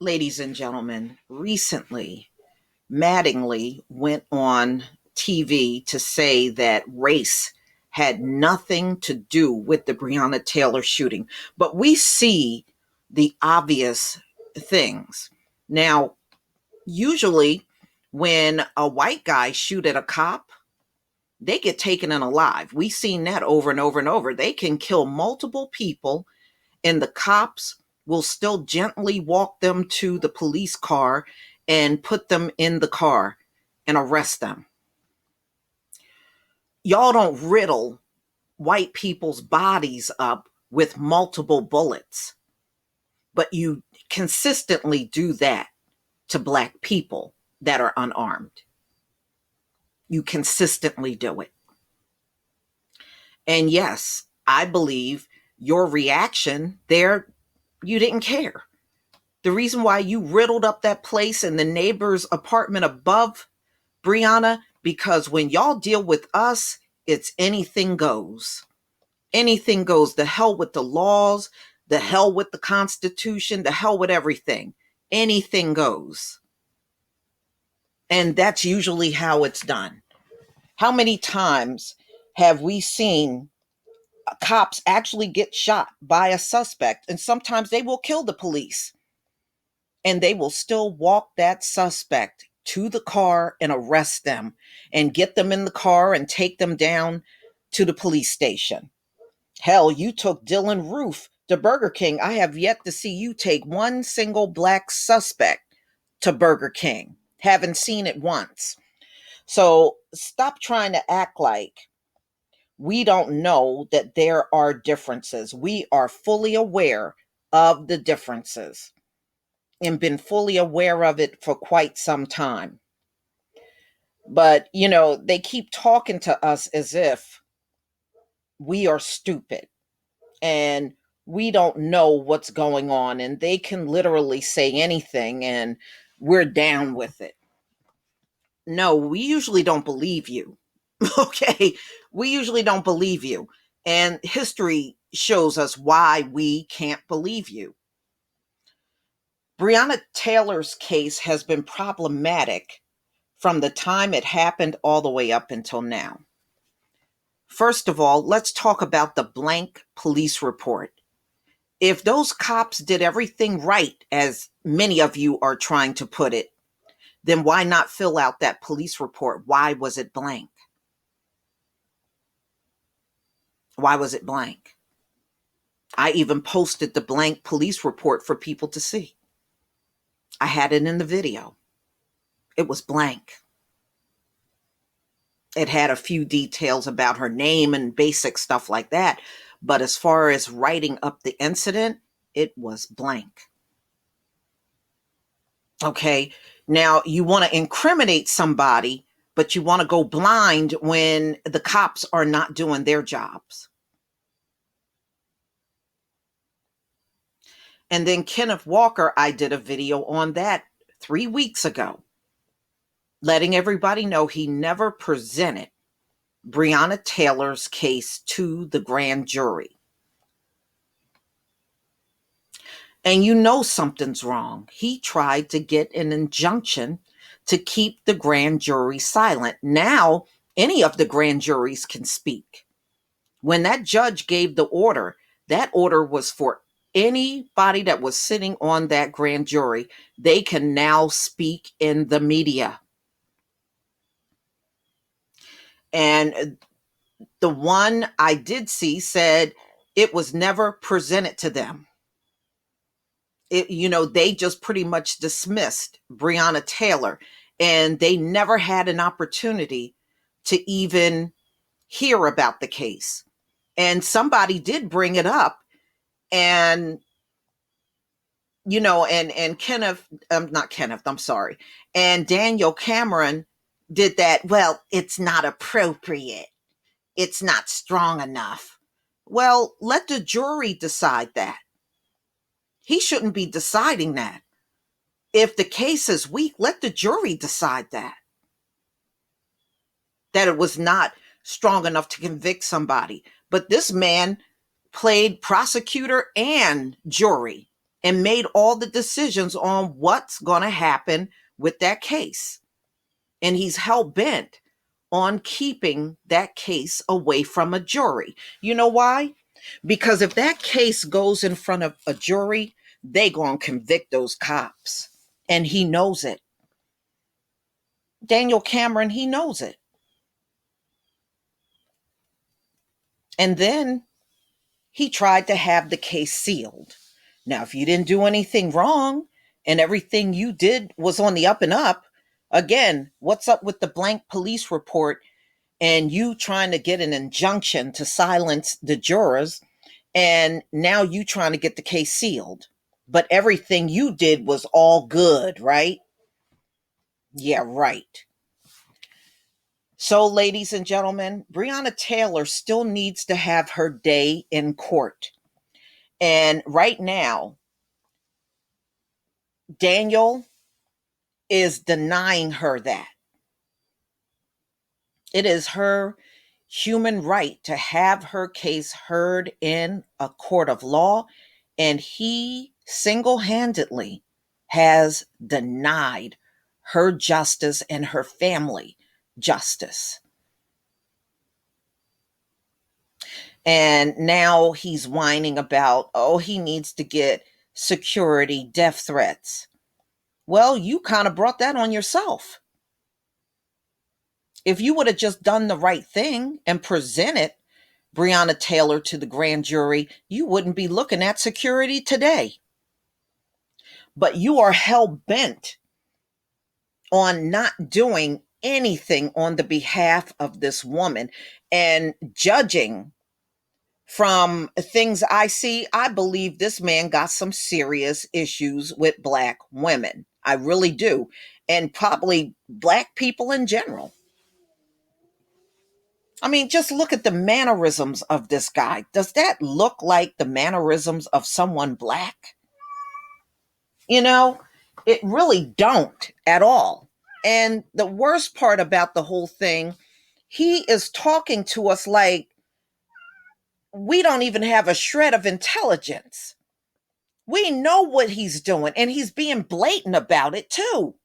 Ladies and gentlemen, recently, Mattingly went on TV to say that race had nothing to do with the Breonna Taylor shooting. But we see the obvious things. Now, usually when a white guy shoot at a cop, they get taken in alive. We've seen that over and over and over. They can kill multiple people and the cops will still gently walk them to the police car and put them in the car and arrest them. Y'all don't riddle white people's bodies up with multiple bullets, but you consistently do that to black people that are unarmed. You consistently do it. And yes, I believe your reaction there, you didn't care. The reason why you riddled up that place in the neighbor's apartment above Breonna, because when y'all deal with us, it's anything goes. Anything goes. The hell with the laws, the hell with the Constitution, the hell with everything. Anything goes. And that's usually how it's done. How many times have we seen cops actually get shot by a suspect? And sometimes they will kill the police. And they will still walk that suspect to the car and arrest them and get them in the car and take them down to the police station. Hell, you took Dylan Roof to Burger King. I have yet to see you take one single black suspect to Burger King. Haven't seen it once. So stop trying to act like we don't know that there are differences. We are fully aware of the differences and been fully aware of it for quite some time. But, they keep talking to us as if we are stupid and we don't know what's going on, and they can literally say anything and we're down with it. No, we usually don't believe you. Okay? We usually don't believe you. And history shows us why we can't believe you. Breonna Taylor's case has been problematic from the time it happened all the way up until now. First of all, let's talk about the blank police report. If those cops did everything right, as many of you are trying to put it, then why not fill out that police report? Why was it blank? Why was it blank? I even posted the blank police report for people to see. I had it in the video. It was blank. It had a few details about her name and basic stuff like that. But as far as writing up the incident, it was blank. Okay, now you want to incriminate somebody, but you want to go blind when the cops are not doing their jobs. And then Kenneth Walker, I did a video on that 3 weeks ago, letting everybody know he never presented Breonna Taylor's case to the grand jury. And you know something's wrong. He tried to get an injunction to keep the grand jury silent. Now, any of the grand juries can speak. When that judge gave the order, that order was for anybody that was sitting on that grand jury. They can now speak in the media. And the one I did see said it was never presented to them. They just pretty much dismissed Breonna Taylor, and they never had an opportunity to even hear about the case. And somebody did bring it up, and and Kenneth, not Kenneth, I'm sorry, and Daniel Cameron did that. Well, it's not appropriate. It's not strong enough. Well, let the jury decide that. He shouldn't be deciding that. If the case is weak, let the jury decide that. That it was not strong enough to convict somebody. But this man played prosecutor and jury. and made all the decisions on what's going to happen with that case. And he's hell-bent on keeping that case away from a jury. You know why? Because if that case goes in front of a jury, they going to convict those cops. And he knows it. Daniel Cameron, he knows it. And then he tried to have the case sealed. Now, if you didn't do anything wrong and everything you did was on the up and up, again, what's up with the blank police report and you trying to get an injunction to silence the jurors, and now you trying to get the case sealed? But everything you did was all good, right? Yeah, right. So, ladies and gentlemen, Breonna Taylor still needs to have her day in court. And right now, Daniel is denying her that. It is her human right to have her case heard in a court of law, and he single-handedly has denied her justice and her family justice. And now he's whining about, oh, he needs to get security, death threats. Well, you kind of brought that on yourself. If you would have just done the right thing and presented Breonna Taylor to the grand jury, you wouldn't be looking at security today. But you are hell-bent on not doing anything on the behalf of this woman. And judging from things I see, I believe this man got some serious issues with Black women. I really do. And probably Black people in general. I mean, just look at the mannerisms of this guy. Does that look like the mannerisms of someone Black? You know, it really don't at all. And the worst part about the whole thing, he is talking to us like we don't even have a shred of intelligence. We know what he's doing, and he's being blatant about it too.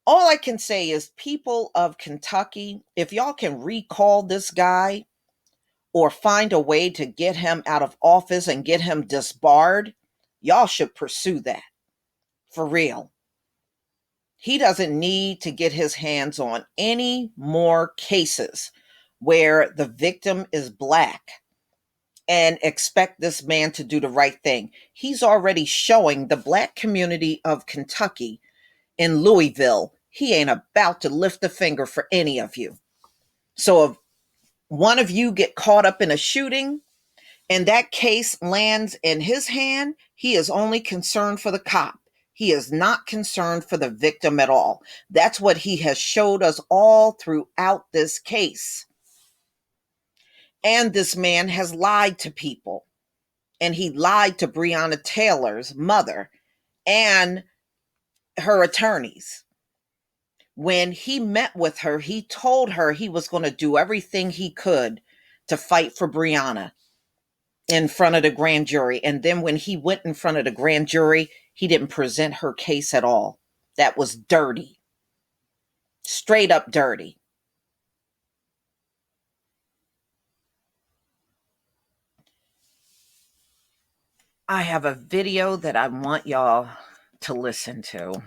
All I can say is, people of Kentucky, if y'all can recall this guy or find a way to get him out of office and get him disbarred, y'all should pursue that. For real. He doesn't need to get his hands on any more cases where the victim is Black and expect this man to do the right thing. He's already showing the Black community of Kentucky in Louisville, he ain't about to lift a finger for any of you. So if one of you get caught up in a shooting and that case lands in his hand, he is only concerned for the cop. He is not concerned for the victim at all. That's what he has showed us all throughout this case. And this man has lied to people. And he lied to Breonna Taylor's mother and her attorneys. When he met with her, he told her he was going to do everything he could to fight for Breonna in front of the grand jury. And then when he went in front of the grand jury, he didn't present her case at all. That was dirty. Straight up dirty. I have a video that I want y'all to listen to.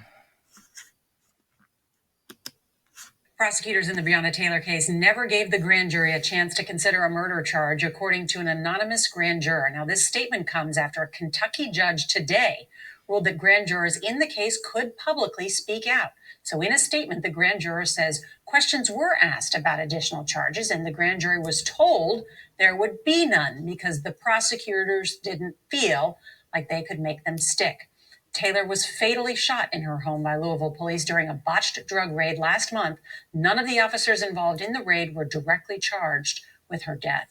Prosecutors in the Breonna Taylor case never gave the grand jury a chance to consider a murder charge, according to an anonymous grand juror. Now, this statement comes after a Kentucky judge today ruled that grand jurors in the case could publicly speak out. So in a statement, the grand juror says questions were asked about additional charges, and the grand jury was told there would be none because the prosecutors didn't feel like they could make them stick. Taylor was fatally shot in her home by Louisville police during a botched drug raid last month. None of the officers involved in the raid were directly charged with her death.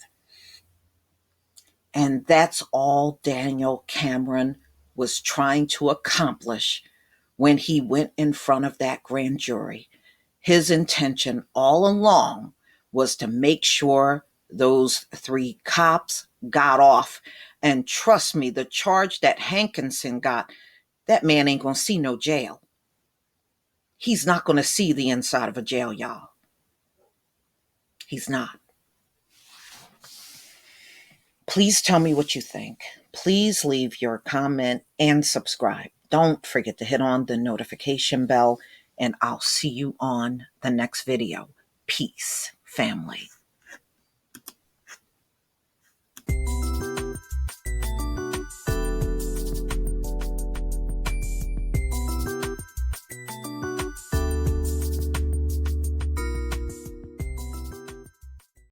And that's all Daniel Cameron was trying to accomplish when he went in front of that grand jury. His intention all along was to make sure those 3 cops got off. And trust me, the charge that Hankinson got, that man ain't gonna see no jail. He's not gonna see the inside of a jail, y'all. He's not. Please tell me what you think. Please leave your comment and subscribe. Don't forget to hit on the notification bell, and I'll see you on the next video. Peace, family.